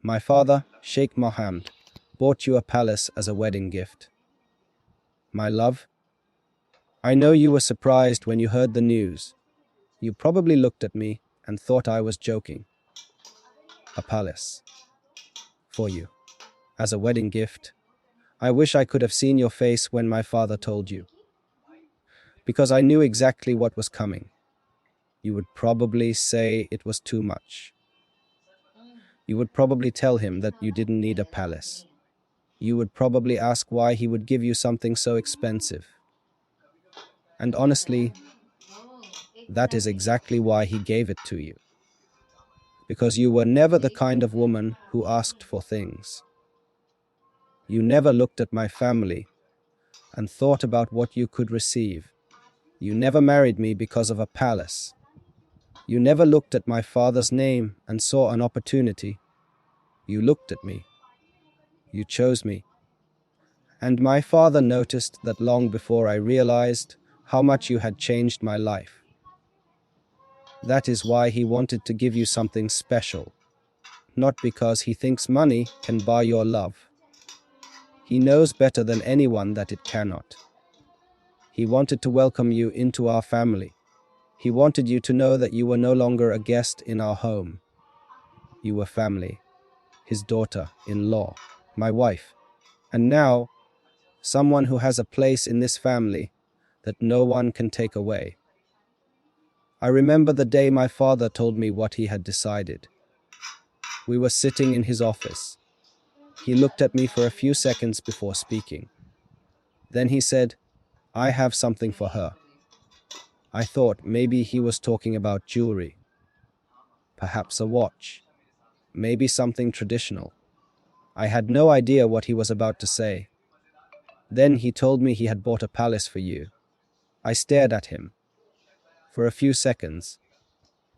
My father, Sheikh Mohammed, bought you a palace as a wedding gift. My love, I know you were surprised when you heard the news. You probably looked at me and thought I was joking. A palace. For you. As a wedding gift. I wish I could have seen your face when my father told you. Because I knew exactly what was coming. You would probably say it was too much. You would probably tell him that you didn't need a palace. You would probably ask why he would give you something so expensive. And honestly, that is exactly why he gave it to you. Because you were never the kind of woman who asked for things. You never looked at my family and thought about what you could receive. You never married me because of a palace. You never looked at my father's name and saw an opportunity. You looked at me. You chose me. And my father noticed that long before I realized how much you had changed my life. That is why he wanted to give you something special, not because he thinks money can buy your love. He knows better than anyone that it cannot. He wanted to welcome you into our family. He wanted you to know that you were no longer a guest in our home. You were family, his daughter-in-law, my wife, and now, someone who has a place in this family that no one can take away. I remember the day my father told me what he had decided. We were sitting in his office. He looked at me for a few seconds before speaking. Then he said, "I have something for her." I thought maybe he was talking about jewelry. Perhaps a watch. Maybe something traditional. I had no idea what he was about to say. Then he told me he had bought a palace for you. I stared at him. For a few seconds,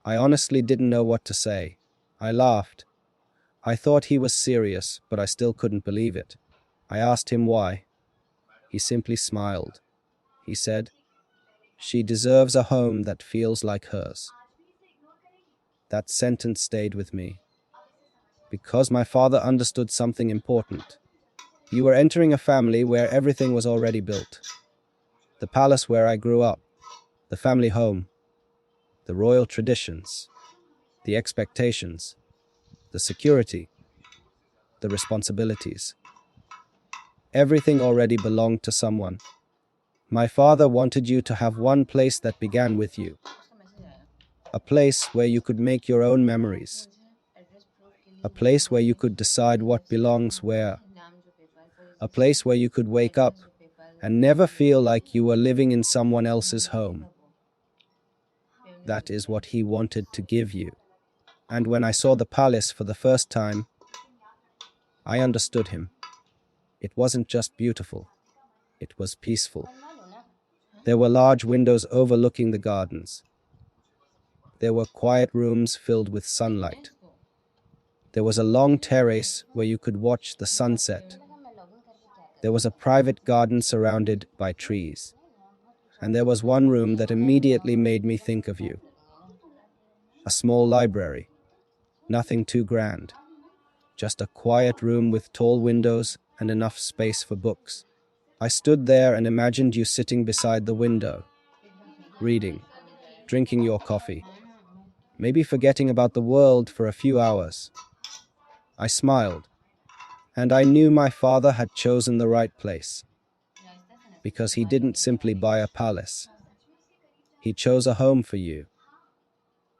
I honestly didn't know what to say. I laughed. I thought he was serious, but I still couldn't believe it. I asked him why. He simply smiled. He said, "She deserves a home that feels like hers." That sentence stayed with me. Because my father understood something important. You were entering a family where everything was already built. The palace where I grew up. The family home. The royal traditions. The expectations. The security. The responsibilities. Everything already belonged to someone. My father wanted you to have one place that began with you. A place where you could make your own memories. A place where you could decide what belongs where. A place where you could wake up and never feel like you were living in someone else's home. That is what he wanted to give you. And when I saw the palace for the first time, I understood him. It wasn't just beautiful. It was peaceful. There were large windows overlooking the gardens. There were quiet rooms filled with sunlight. There was a long terrace where you could watch the sunset. There was a private garden surrounded by trees. And there was one room that immediately made me think of you. A small library. Nothing too grand. Just a quiet room with tall windows and enough space for books. I stood there and imagined you sitting beside the window, reading, drinking your coffee, maybe forgetting about the world for a few hours. I smiled, and I knew my father had chosen the right place, because he didn't simply buy a palace. He chose a home for you.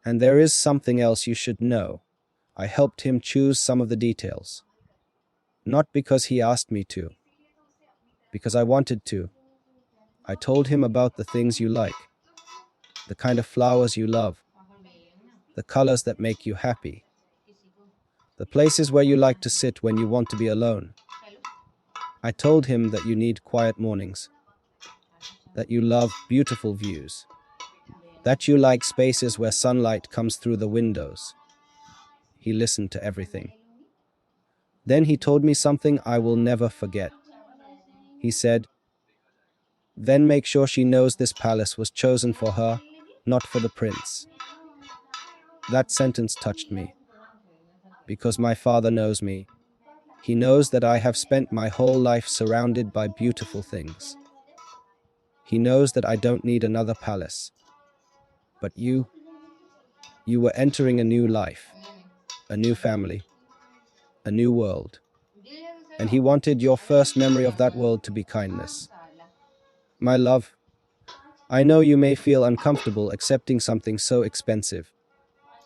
And there is something else you should know. I helped him choose some of the details. Not because he asked me to, because I wanted to. I told him about the things you like, the kind of flowers you love, the colors that make you happy, the places where you like to sit when you want to be alone. I told him that you need quiet mornings, that you love beautiful views, that you like spaces where sunlight comes through the windows. He listened to everything. Then he told me something I will never forget. He said, "Then make sure she knows this palace was chosen for her, not for the prince." That sentence touched me. Because my father knows me. He knows that I have spent my whole life surrounded by beautiful things. He knows that I don't need another palace. But you were entering a new life, a new family, a new world. And he wanted your first memory of that world to be kindness. My love, I know you may feel uncomfortable accepting something so expensive.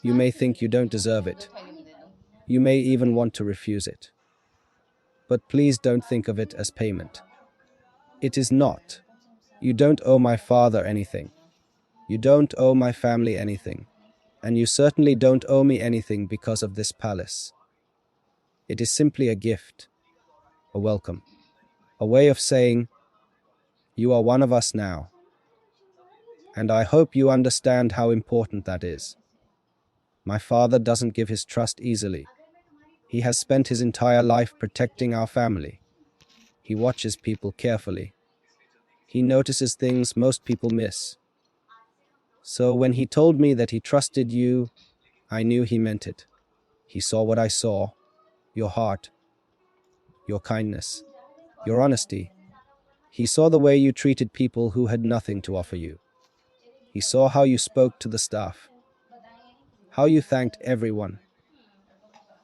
You may think you don't deserve it. You may even want to refuse it. But please don't think of it as payment. It is not. You don't owe my father anything. You don't owe my family anything. And you certainly don't owe me anything because of this palace. It is simply a gift, a welcome, a way of saying, you are one of us now. And I hope you understand how important that is. My father doesn't give his trust easily. He has spent his entire life protecting our family. He watches people carefully. He notices things most people miss. So when he told me that he trusted you, I knew he meant it. He saw what I saw, your heart, your kindness, your honesty. He saw the way you treated people who had nothing to offer you. He saw how you spoke to the staff, how you thanked everyone,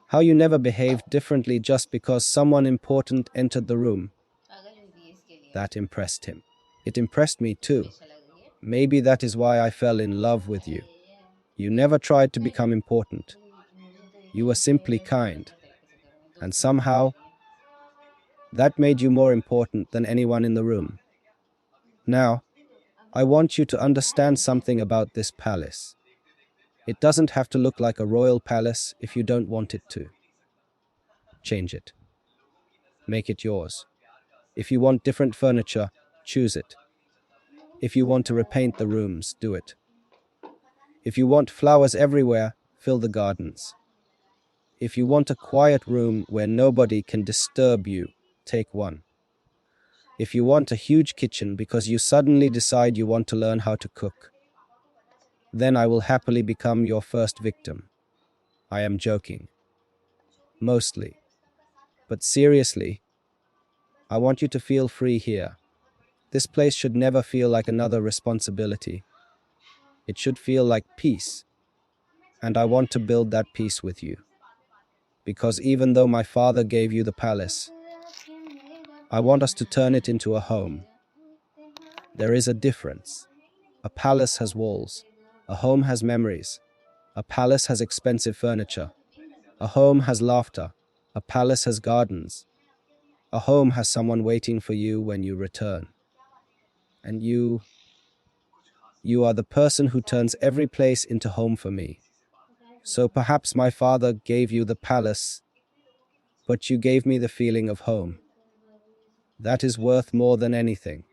how you never behaved differently just because someone important entered the room. That impressed him. It impressed me too. Maybe that is why I fell in love with you. You never tried to become important. You were simply kind. And somehow, that made you more important than anyone in the room. Now, I want you to understand something about this palace. It doesn't have to look like a royal palace if you don't want it to. Change it. Make it yours. If you want different furniture, choose it. If you want to repaint the rooms, do it. If you want flowers everywhere, fill the gardens. If you want a quiet room where nobody can disturb you, take one. If you want a huge kitchen because you suddenly decide you want to learn how to cook, then I will happily become your first victim. I am joking. Mostly. But seriously, I want you to feel free here. This place should never feel like another responsibility. It should feel like peace. And I want to build that peace with you. Because even though my father gave you the palace, I want us to turn it into a home. There is a difference. A palace has walls. A home has memories. A palace has expensive furniture. A home has laughter. A palace has gardens. A home has someone waiting for you when you return. And you are the person who turns every place into home for me. So perhaps my father gave you the palace, but you gave me the feeling of home. That is worth more than anything.